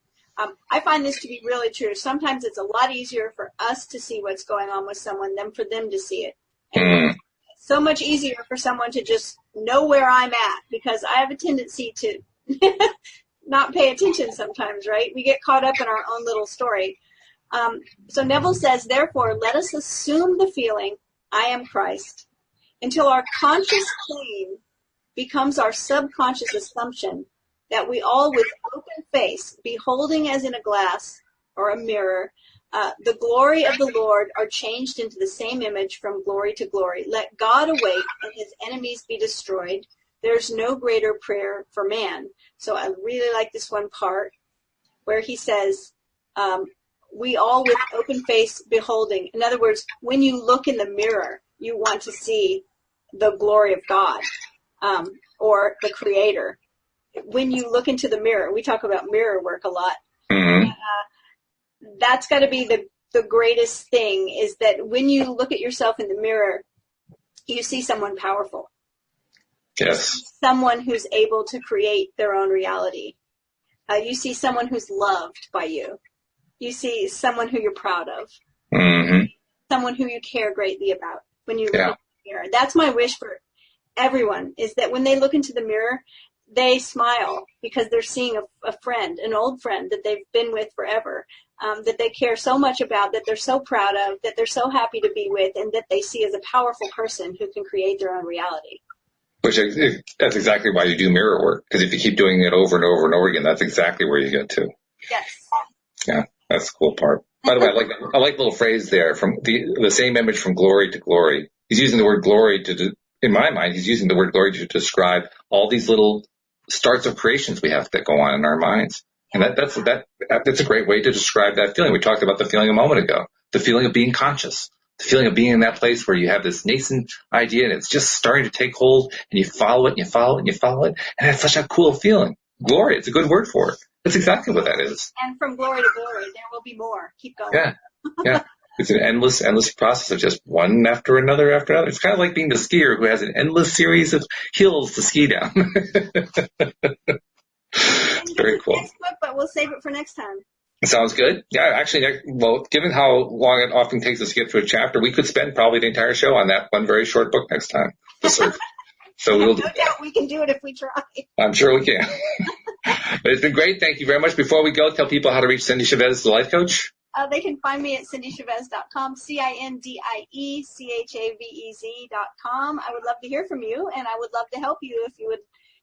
I find this to be really true. Sometimes it's a lot easier for us to see what's going on with someone than for them to see it. And it's so much easier for someone to just know where I'm at because I have a tendency to not pay attention sometimes, right? We get caught up in our own little story. So Neville says, therefore, let us assume the feeling, I am Christ, until our conscious claim becomes our subconscious assumption that we all with open face, beholding as in a glass or a mirror, the glory of the Lord are changed into the same image from glory to glory. Let God awake and his enemies be destroyed. There's no greater prayer for man. So I really like this one part where he says, we all with open face beholding. In other words, when you look in the mirror, you want to see the glory of God or the Creator. When you look into the mirror, we talk about mirror work a lot. Mm-hmm. That's got to be the greatest thing is that when you look at yourself in the mirror, you see someone powerful. Yes. Someone who's able to create their own reality. You see someone who's loved by you. You see someone who you're proud of. Mm-hmm. Someone who you care greatly about when you look in the mirror. That's my wish for everyone is that when they look into the mirror, they smile because they're seeing a friend, an old friend that they've been with forever, that they care so much about, that they're so proud of, that they're so happy to be with, and that they see as a powerful person who can create their own reality. That's exactly why you do mirror work, because if you keep doing it over and over and over again, that's exactly where you get to. Yes. Yeah, that's the cool part. By the way, I like the little phrase there, from the same image from glory to glory. He's using the word glory in my mind, he's using the word glory to describe all these little starts of creations we have that go on in our minds. And that's a great way to describe that feeling. We talked about the feeling a moment ago, the feeling of being conscious, the feeling of being in that place where you have this nascent idea and it's just starting to take hold and you follow it and you follow it and you follow it. And it's such a cool feeling. glory. It's a good word for it. That's exactly what that is. And from glory to glory, there will be more. Keep going. Yeah. Yeah. It's an endless process of just one after another after another. It's kind of like being the skier who has an endless series of hills to ski down. Very cool. Next book, but we'll save it for next time. Sounds good. Yeah, actually, well, given how long it often takes us to get through a chapter, we could spend probably the entire show on that one very short book next time. So we'll do that. No doubt we can do it if we try. I'm sure we can. But it's been great. Thank you very much. Before we go, tell people how to reach Cindy Chavez, the life coach. They can find me at cindychavez.com, CINDIECHAVEZ.com. I would love to hear from you, and I would love to help you. If you would,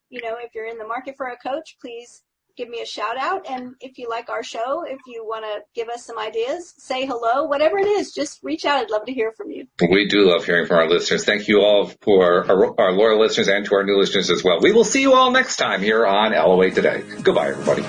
if you're in the market for a coach, please give me a shout out. And if you like our show, if you want to give us some ideas, say hello, whatever it is, just reach out. I'd love to hear from you. We do love hearing from our listeners. Thank you all for our loyal listeners and to our new listeners as well. We will see you all next time here on LOA Today. Goodbye, everybody.